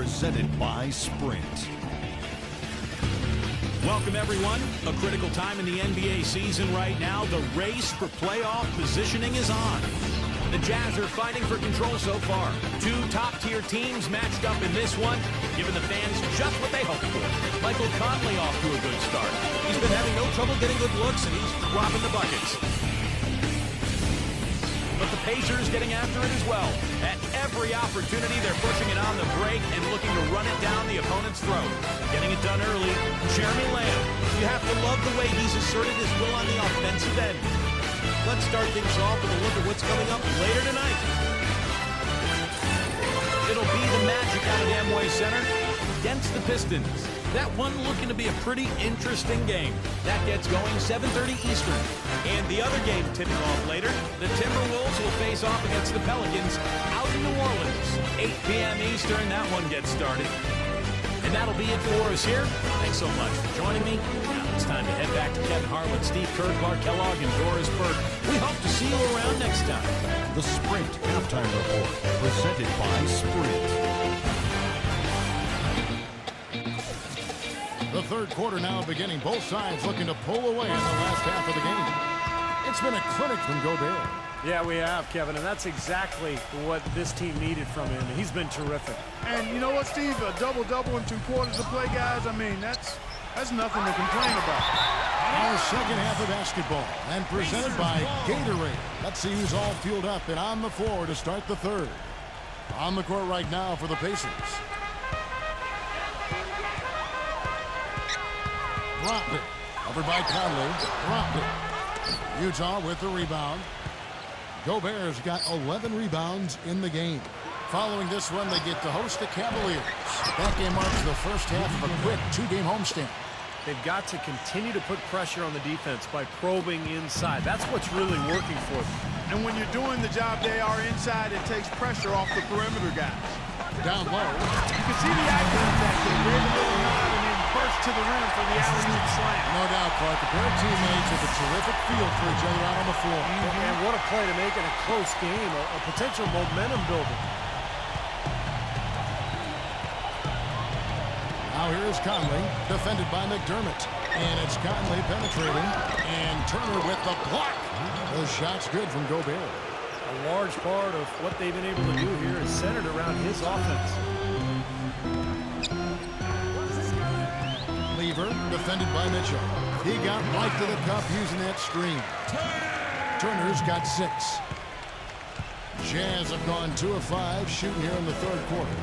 presented by Sprint. Welcome, everyone. A critical time in the NBA season right now. The race for playoff positioning is on. The Jazz are fighting for control so far. Two top-tier teams matched up in this one, giving the fans just what they hoped for. Michael Conley off to a good start. He's been having no trouble getting good looks, and he's dropping the buckets. But the Pacers getting after it as well. At every opportunity, they're pushing it on the break and looking to run it down the opponent's throat. Getting it done early, Jeremy Lamb. You have to love the way he's asserted his will on the offensive end. Let's start things off with a look at what's coming up later tonight. It'll be the Magic out at Amway Center against the Pistons. That one looking to be a pretty interesting game. That gets going 7:30 Eastern. And the other game tipping off later, the Timberwolves will face off against the Pelicans out in New Orleans. 8 p.m. Eastern, that one gets started. And that'll be it for us here. Thanks so much for joining me. Now it's time to head back to Kevin Harlan, Steve Kerr, Clark Kellogg, and Doris Burke. We hope to see you around next time. The Sprint Halftime Report, presented by Sprint. The third quarter now beginning. Both sides looking to pull away in the last half of the game. It's been a clinic from Gobert. Yeah, we have, Kevin, and that's exactly what this team needed from him. He's been terrific. And you know what, Steve? A double-double in 2 quarters of play, guys. I mean, that's nothing to complain about. Our second half of basketball, and presented by Gatorade. Let's see who's all fueled up and on the floor to start the third. On the court right now for the Pacers. Dropped it. Over by Conley. Dropped it. Utah with the rebound. Gobert's got 11 rebounds in the game. Following this one, they get to host the Cavaliers. That game marks the first half of a quick 2-game homestand. They've got to continue to put pressure on the defense by probing inside. That's what's really working for them. And when you're doing the job they are inside, it takes pressure off the perimeter guys. Down low. You can see the eye contact. They gave a little nod and then burst to the rim for the alley-oop slam. No doubt, Clark. The pair of teammates have a terrific feel for each other out on the floor. And what a play to make it a close game, a potential momentum builder. Now here's Conley, defended by McDermott. And it's Conley penetrating. And Turner with the block. The shot's good from Gobert. A large part of what they've been able to do here is centered around his offense. Lever, defended by Mitchell. He got right to the cup using that screen. Turner's got 6. Jazz have gone 2 of 5 shooting here in the third quarter.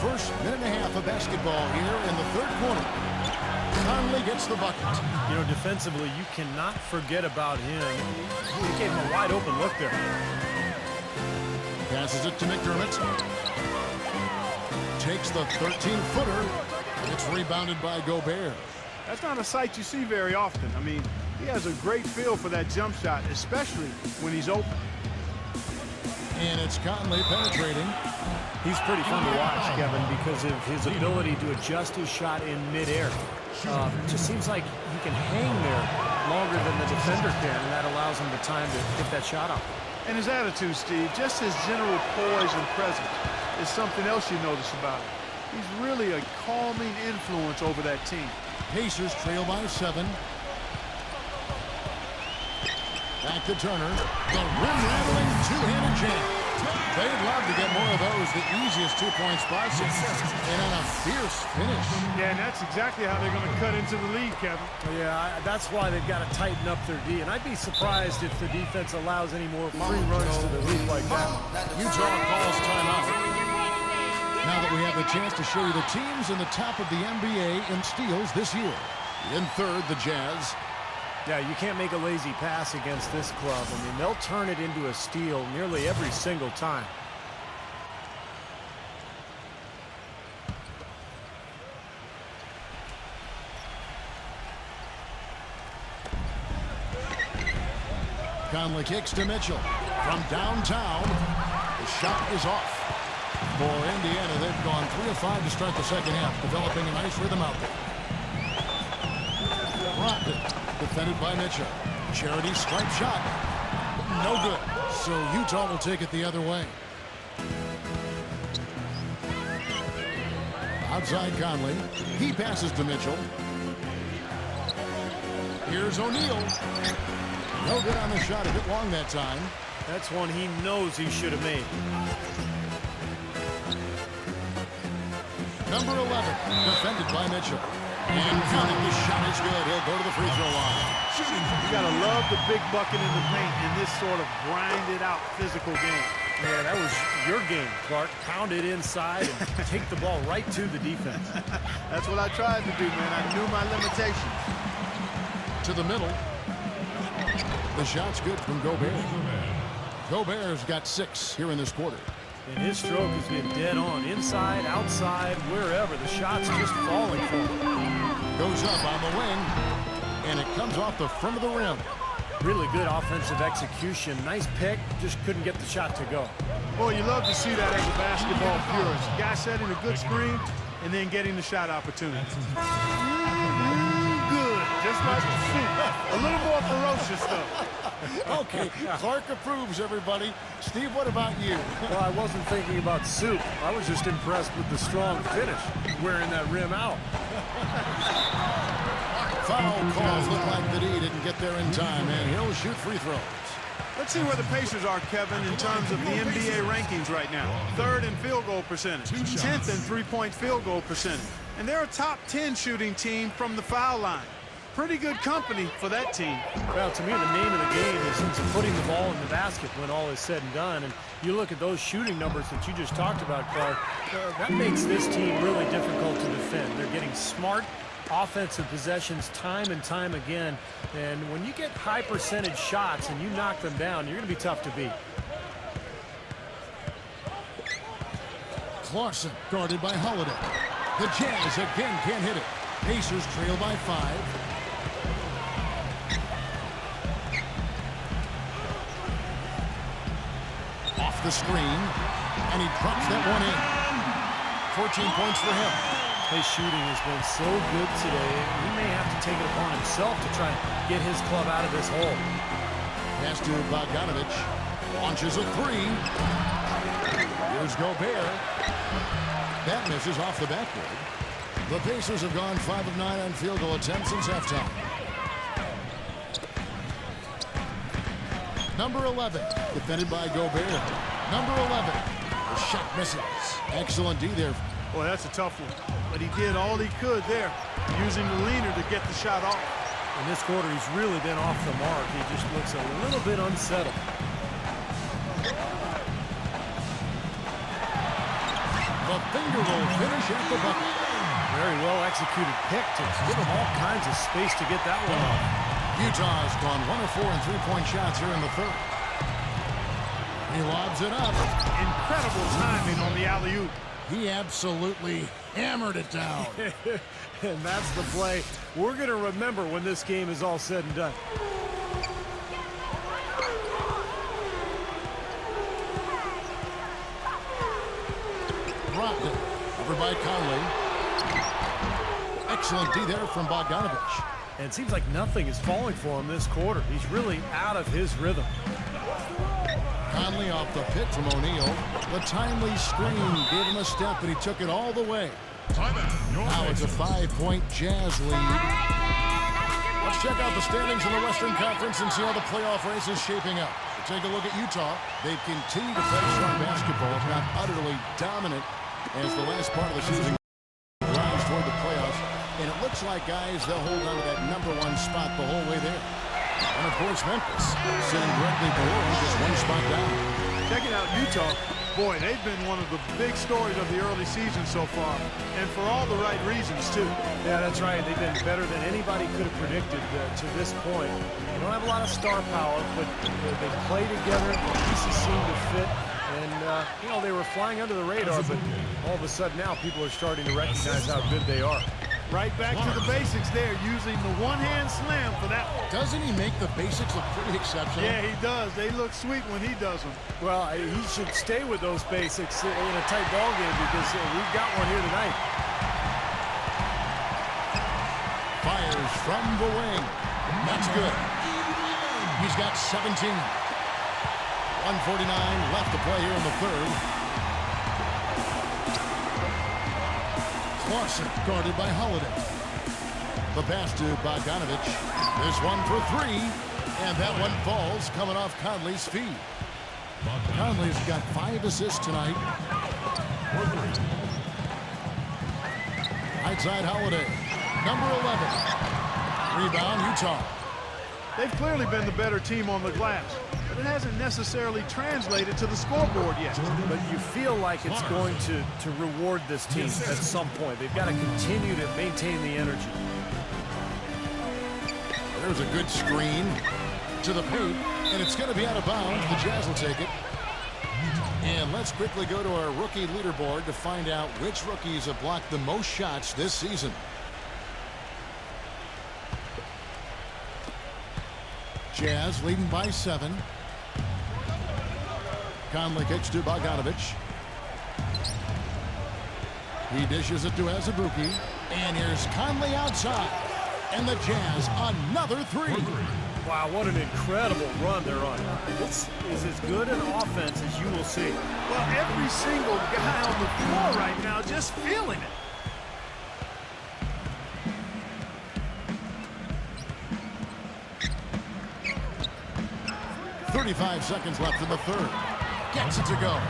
First minute and a half of basketball here in the third quarter. Conley gets the bucket. You know, defensively, you cannot forget about him. He gave him a wide open look there. Passes it to McDermott. Takes the 13-footer. It's rebounded by Gobert. That's not a sight you see very often. I mean, he has a great feel for that jump shot, especially when he's open. And it's Conley penetrating. He's pretty fun to watch, Kevin, because of his ability to adjust his shot in midair. It just seems like he can hang there longer than the defender can, and that allows him the time to get that shot off. And his attitude, Steve, just his general poise and presence is something else you notice about him. He's really a calming influence over that team. Pacers trail by 7. Back to Turner. The rim-rattling two-handed jam. They'd love to get more of those, the easiest 2-point spots, and on a fierce finish. Yeah, and that's exactly how they're going to cut into the lead, Kevin. Yeah, that's why they've got to tighten up their D, and I'd be surprised if the defense allows any more free runs to the hoop like that. Utah calls timeout. Now that we have the chance to show you the teams in the top of the NBA in steals this year. In third, the Jazz. Yeah, you can't make a lazy pass against this club. I mean, they'll turn it into a steal nearly every single time. Conley kicks to Mitchell. From downtown, the shot is off. For Indiana, they've gone 3 of 5 to start the second half, developing a nice rhythm out there. Dropped it. Defended by Mitchell. Charity stripe shot. No good. So Utah will take it the other way. Outside Conley. He passes to Mitchell. Here's O'Neal. No good on the shot. A bit long that time. That's one he knows he should have made. Number 11, defended by Mitchell. And counted. The shot is good. He'll go to the free throw line. You got to love the big bucket in the paint in this sort of grinded-out physical game. Yeah, that was your game, Clark. Pound it inside and take the ball right to the defense. That's what I tried to do, man. I knew my limitations. To the middle. The shot's good from Gobert. Gobert's got 6 here in this quarter. And his stroke has been dead on. Inside, outside, wherever. The shot's just falling for him. Goes up on the wing. And it comes off the front of the rim. Really good offensive execution. Nice pick. Just couldn't get the shot to go. Boy, you love to see that as a basketball purist. Guy setting a good screen and then getting the shot opportunity. Good. Just like the soup. A little more ferocious, though. Okay, Clark approves, everybody. Steve, what about you? Well, I wasn't thinking about soup. I was just impressed with the strong finish, wearing that rim out. Foul calls look like that he didn't get there in time, and he'll shoot free throws. Let's see where the Pacers are, Kevin, in terms of the NBA rankings right now. 3rd in field goal percentage, 10th in three-point field goal percentage. And they're a top 10 shooting team from the foul line. Pretty good company for that team. Well, to me, the name of the game is putting the ball in the basket when all is said and done. And you look at those shooting numbers that you just talked about, Clark, that makes this team really difficult to defend. They're getting smart offensive possessions time and time again. And when you get high percentage shots and you knock them down, you're going to be tough to beat. Clarkson guarded by Holiday. The Jazz again can't hit it. Pacers trail by 5. Off the screen, and he drops that one in. 14 points for him. His shooting has been so good today. He may have to take it upon himself to try and get his club out of this hole. Pass to Bogdanovich. Launches a 3. Here's Gobert. That misses off the backboard. The Pacers have gone 5 of 9 on field goal attempts since halftime. Number 11, defended by Gobert. Number 11, the shot misses. Excellent D there. Boy, that's a tough one. But he did all he could there, using the leaner to get the shot off. In this quarter, he's really been off the mark. He just looks a little bit unsettled. The finger roll finish at the bucket. Very well executed pick to give him all kinds of space to get that one off. Utah's gone 1 of 4 in three-point shots here in the 3rd. He lobs it up. Incredible timing on the alley-oop. He absolutely hammered it down. And that's the play we're going to remember when this game is all said and done. Dropped it. Over by Conley. Excellent D there from Bogdanovich. And it seems like nothing is falling for him this quarter. He's really out of his rhythm. Conley off the pick from O'Neal. The timely screen gave him a step, but he took it all the way. Now it's a 5-point Jazz lead. Let's check out the standings in the Western Conference and see how the playoff race is shaping up. We'll take a look at Utah. They've continued to play strong basketball, not utterly dominant as the last part of the season runs toward the playoffs. And it looks like, guys, they'll hold on to that number 1 spot the whole way there. And, of course, Memphis sitting directly below him, just 1 spot down. Checking out Utah, boy, they've been one of the big stories of the early season so far, and for all the right reasons, too. Yeah, that's right. They've been better than anybody could have predicted to this point. They don't have a lot of star power, but they play together. The pieces seem to fit. And, you know, they were flying under the radar, but all of a sudden now people are starting to recognize how good they are. Right back to the basics there, using the one-hand slam for that one. Doesn't he make the basics look pretty exceptional? Yeah, he does. They look sweet when he does them. Well, he should stay with those basics in a tight ball game because we've got one here tonight. Fires from the wing. That's good. He's got 17. 1:49 left to play here in the 3rd. Lawson guarded by Holiday. The pass to Bogdanovich. This one for three. And that one falls coming off Conley's feet. Conley's got 5 assists tonight. Right side Holiday. Number 11. Rebound Utah. They've clearly been the better team on the glass, but it hasn't necessarily translated to the scoreboard yet. But you feel like it's going to reward this team at some point. They've got to continue to maintain the energy. There's a good screen to the paint, and it's going to be out of bounds. The Jazz will take it. And let's quickly go to our rookie leaderboard to find out which rookies have blocked the most shots this season. Jazz leading by 7. Conley kicks to Bogdanovich. He dishes it to Azubuike. And here's Conley outside. And the Jazz another 3. Wow, what an incredible run they're on. This is as good an offense as you will see. Well, every single guy on the floor right now just feeling it. 35 seconds left in the third. Gets it to go.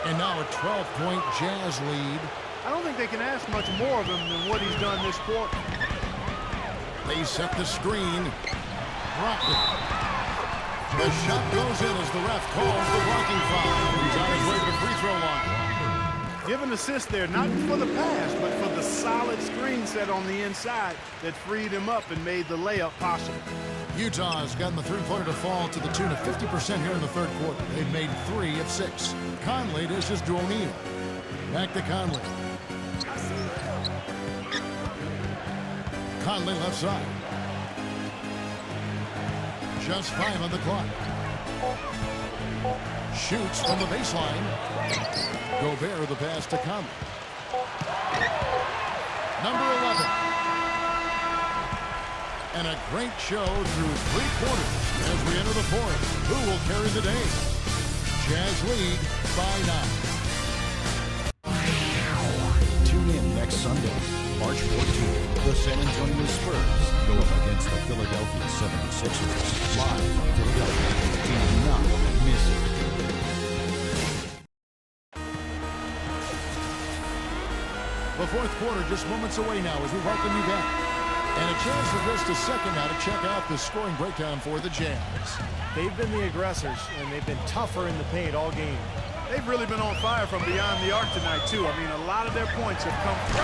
And now a 12-point Jazz lead. I don't think they can ask much more of him than what he's done this quarter. They set the screen. Blocked it. The shot goes in as the ref calls the blocking foul. He's on his way to the free throw line. Give an assist there, not for the pass, but for the solid screen set on the inside that freed him up and made the layup possible. Utah has gotten the three-pointer to fall to the tune of 50% here in the third quarter. They've made 3 of 6. Conley dishes to O'Neal. Back to Conley. Conley left side. Just 5 on the clock. Shoots from the baseline. Gobert the pass to Conley. Number 11. And a great show through 3 quarters as we enter the fourth. Who will carry the day? Jazz lead by 9. Tune in next Sunday, March 14th. The San Antonio Spurs go up against the Philadelphia 76ers. Live from Philadelphia. Do not miss it. The fourth quarter just moments away now as we welcome you back. And a chance for just a second now to check out the scoring breakdown for the Jazz. They've been the aggressors, and they've been tougher in the paint all game. They've really been on fire from beyond the arc tonight, too. I mean, a lot of their points have come from...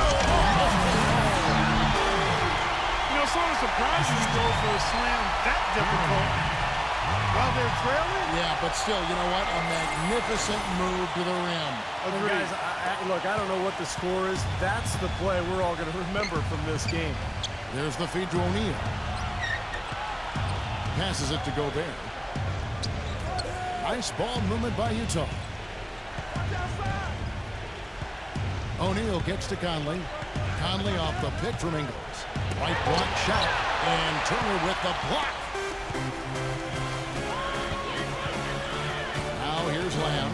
You know, sort of surprises though for a slam that difficult while they're trailing. Yeah, but still, you know what? A magnificent move to the rim. Well, guys, look, I don't know what the score is. That's the play we're all going to remember from this game. There's the feed to O'Neal. Passes it to Gobert. Nice ball movement by Utah. O'Neal gets to Conley. Conley off the pick from Ingles. Right block shot. And Turner with the block. Now here's Lamb.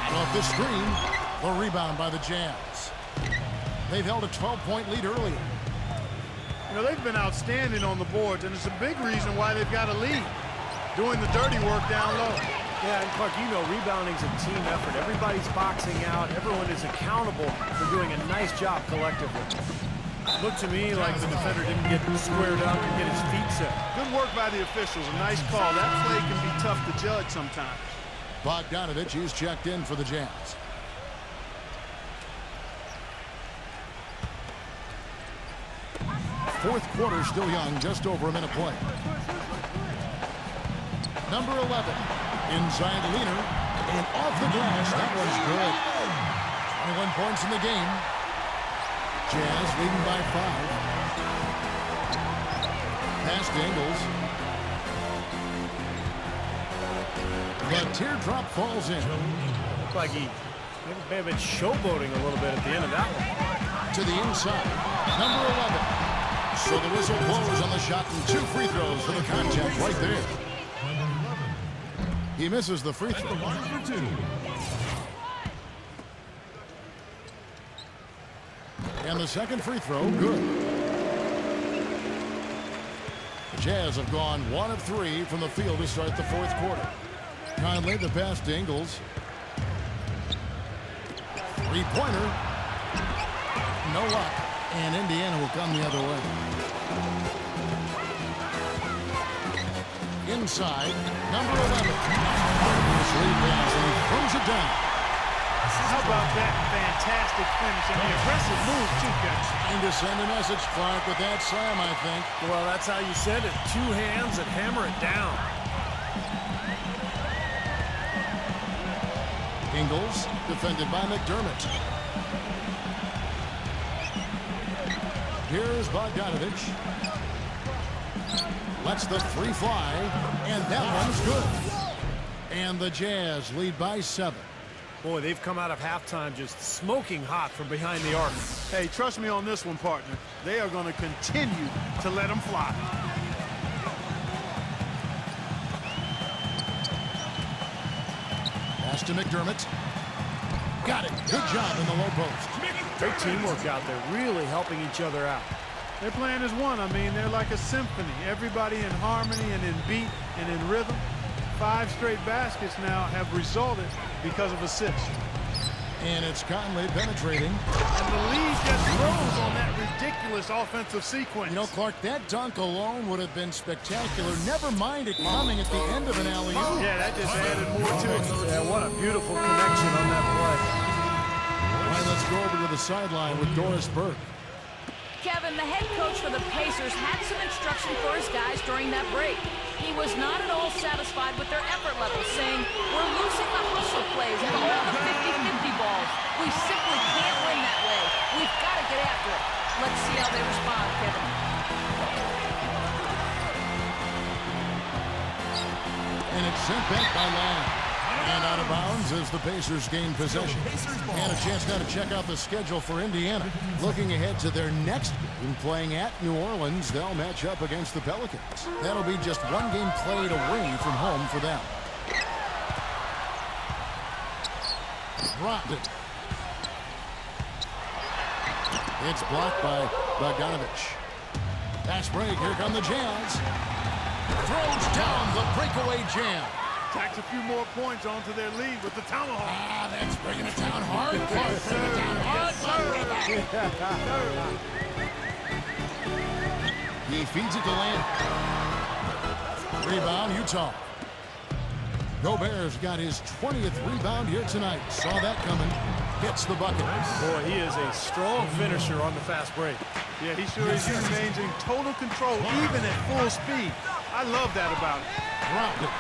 Off the screen, the rebound by the Jazz. They've held a 12-point lead earlier. You know, they've been outstanding on the boards, and it's a big reason why they've got a lead. Doing the dirty work down low. Yeah, and Clark, you know, rebounding's a team effort. Everybody's boxing out. Everyone is accountable for doing a nice job collectively. Looked to me like the defender didn't get squared up and get his feet set. Good work by the officials. A nice call. That play can be tough to judge sometimes. Bogdanovich is checked in for the Jazz. Fourth quarter still young, just over a minute play. Number 11, inside Leaner, and off the glass. That one's good. 21 points in the game. Jazz leading by 5. Pass to Ingles. The teardrop falls in. Looked like he may have been showboating a little bit at the end of that one. To the inside, number 11. So the whistle blows on the shot and 2 free throws for the contact right there. He misses the free throw. And the second free throw, good. The Jazz have gone 1 of 3 from the field to start the fourth quarter. Conley, the pass to Ingles. Three-pointer. No luck. And Indiana will come the other way. Inside, number 11. Lead pass, and he throws it down. How about that fantastic finish and the aggressive move, too, guys? Trying to send a message, Clark, with that slam, I think. Well, that's how you send it. 2 hands and hammer it down. Ingles, defended by McDermott. Here's Bogdanovich. Lets the three fly, and that one's good. And the Jazz lead by 7. Boy, they've come out of halftime just smoking hot from behind the arc. Hey, trust me on this one, partner. They are going to continue to let them fly. Pass to McDermott. Got it. Good job in the low post. Great teamwork out there, really helping each other out. Their plan is one. I mean, they're like a symphony. Everybody in harmony and in beat and in rhythm. 5 straight baskets now have resulted because of assists. And it's Conley penetrating. And the lead just grows on that ridiculous offensive sequence. You know, Clark, that dunk alone would have been spectacular. Never mind it coming at the end of an alley-oop. Yeah, that just added more to it. Yeah, what a beautiful connection on that play. All right, let's go over to the sideline with Doris Burke. Kevin, the head coach for the Pacers had some instruction for his guys during that break. He was not at all satisfied with their effort levels, saying, "We're losing the hustle plays and all the 50-50 balls. We simply can't win that way. We've got to get after it." Let's see how they respond, Kevin. And it's sent back by Lamb. And out of bounds as the Pacers gain possession. And a chance now to check out the schedule for Indiana. Looking ahead to their next game, playing at New Orleans, they'll match up against the Pelicans. That'll be just 1 game played away from home for them. Dropped it. It's blocked by Bogdanovich. Pass break, here come the Jazz. Throws down the breakaway jam. Tacks a few more points onto their lead with the tomahawk. Ah, that's bringing it down hard. Clark, bring it down hard. He feeds it to Lamb. Rebound, Utah. Gobert's got his 20th rebound here tonight. Saw that coming. Gets the bucket. Boy, he is a strong finisher on the fast break. Yeah, he sure is. He remains in total control, even at full speed. I love that about him. Dropped it.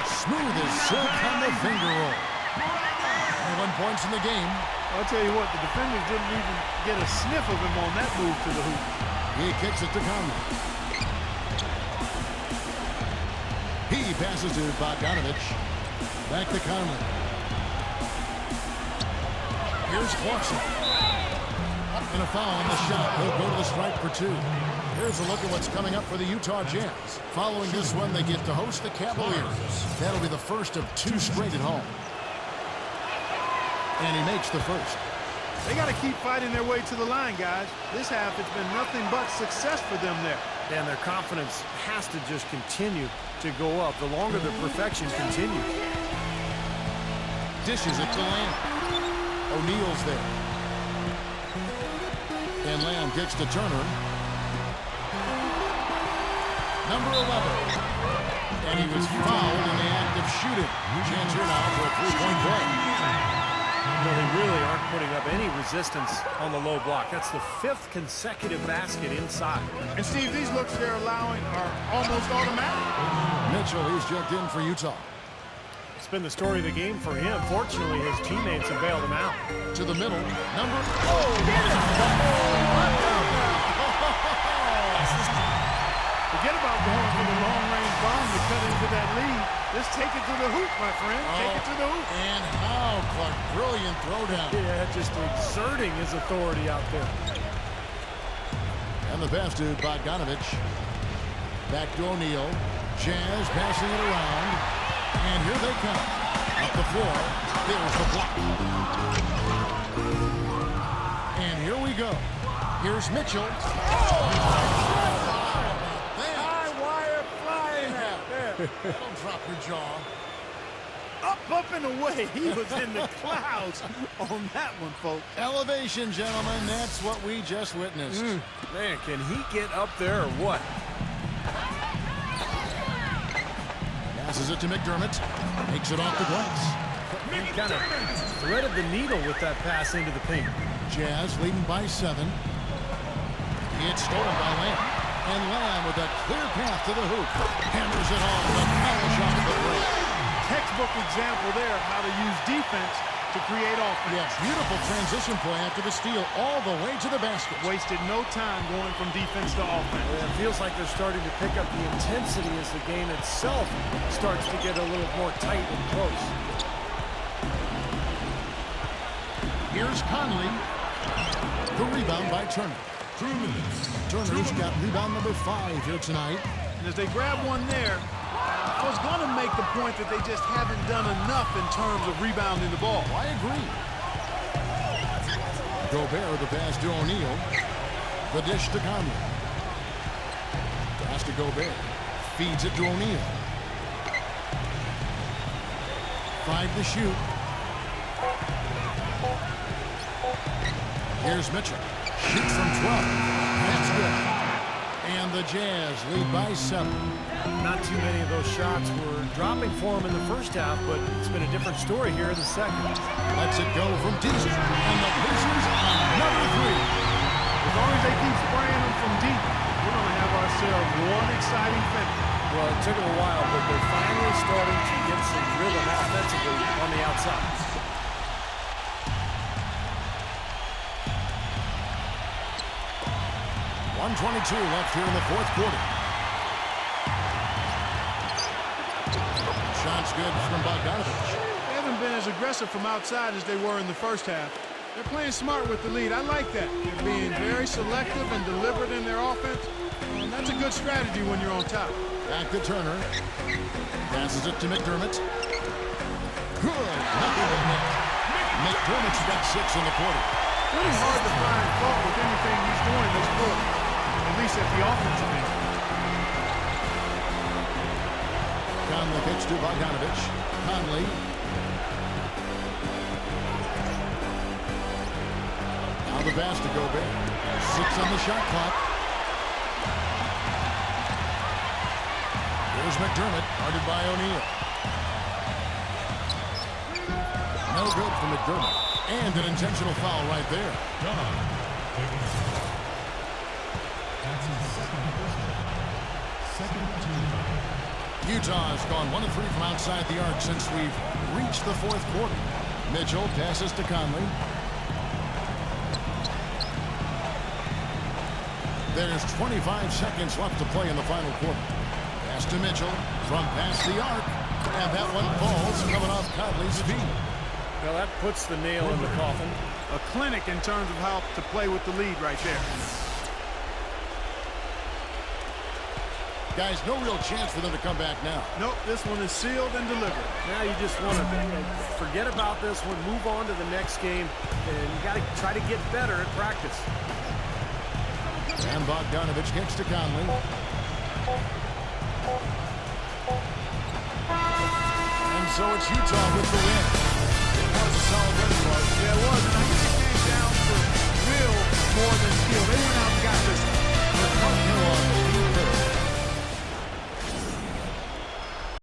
Smooth as silk on the finger roll. 21 points in the game. I'll tell you what, the defenders didn't even get a sniff of him on that move to the hoop. He kicks it to Conley. He passes to Bogdanovich. Back to Conley. Here's Clarkson. And a foul on the shot. He'll go to the strike for 2. Here's a look at what's coming up for the Utah Jazz. Following this one, they get to host the Cavaliers. That'll be the first of 2 straight at home. And he makes the first. They got to keep fighting their way to the line, guys. This half has been nothing but success for them there. And their confidence has to just continue to go up the longer the perfection continues. Dishes it to Lamb. O'Neal's there. And Lamb gets to Turner. Number 11. And he was fouled in the act of shooting. Chance here now for a 3-point play. No, they really aren't putting up any resistance on the low block. That's the 5th consecutive basket inside. And Steve, these looks they're allowing are almost automatic. Mitchell, he's jumped in for Utah. It's been the story of the game for him. Fortunately, his teammates have bailed him out. To the middle. Number... Forget about going for the long-range bomb to cut into that lead. Just take it to the hoop, my friend. Take it to the hoop. And how, Clark. Brilliant throwdown. Yeah, just exerting his authority out there. And the pass to Bogdanovich. Back to O'Neal. Jazz passing it around. And here they come. Up the floor. There's the block. And here we go. Here's Mitchell. High wire flying out there. Don't drop your jaw. Up and away. He was in the clouds on that one, folks. Elevation, gentlemen. That's what we just witnessed. Man, can he get up there or what? Passes it to McDermott. Takes it off the glass. He kind of threaded the needle with that pass into the paint. Jazz leading by 7. It's stolen by Lamb. And Lamb with a clear path to the hoop. Hammers it home. The foul shot of the break. Textbook example there of how to use defense to create offense. Yes, beautiful transition play after the steal all the way to the basket. Wasted no time going from defense to offense. It feels like they're starting to pick up the intensity as the game itself starts to get a little more tight and close. Here's Conley. The rebound by Turner. Turner's got rebound number 5 here tonight. And as they grab one there, I was going to make the point that they just haven't done enough in terms of rebounding the ball. I agree. Gobert, the pass to O'Neal. The dish to Conley. Pass to Gobert. Feeds it to O'Neal. 5 to shoot. Here's Mitchell. Shoots from 12. That's good. And the Jazz lead by 7. Not too many of those shots were dropping for him in the first half, but it's been a different story here in the second. Lets it go from Teaser. And the Pacers on number 3. As long as they keep spraying them from deep, we're going to have ourselves one exciting finish. Well, it took them a while, but they're finally starting to get some rhythm offensively on the outside. .122 left here in the fourth quarter. Shots good from Bogdanovich. They haven't been as aggressive from outside as they were in the first half. They're playing smart with the lead. I like that. They're being very selective and deliberate in their offense. And that's a good strategy when you're on top. Back to Turner. Passes it to McDermott. Good. Nothing but net. McDermott's got 6 in the quarter. Pretty hard to find fault with anything he's doing this quarter, at least at the offensive end. Conley pitch to Bogdanovich. Conley. Now the pass to Gobert. 6 on the shot clock. Here's McDermott, guarded by O'Neal. No good for McDermott. And an intentional foul right there. Utah has gone 1 of 3 from outside the arc since we've reached the fourth quarter. Mitchell passes to Conley. There's 25 seconds left to play in the final quarter. Pass to Mitchell from past the arc. And that one falls coming off Conley's feet. Well, that puts the nail in the coffin. A clinic in terms of how to play with the lead right there. Guys, no real chance for them to come back now. Nope, this one is sealed and delivered. Now you just want to forget about this one, move on to the next game, and you got to try to get better at practice. And Bogdanovich gets to Conley. And so it's Utah with the win. It was a solid win for us. Yeah, it was.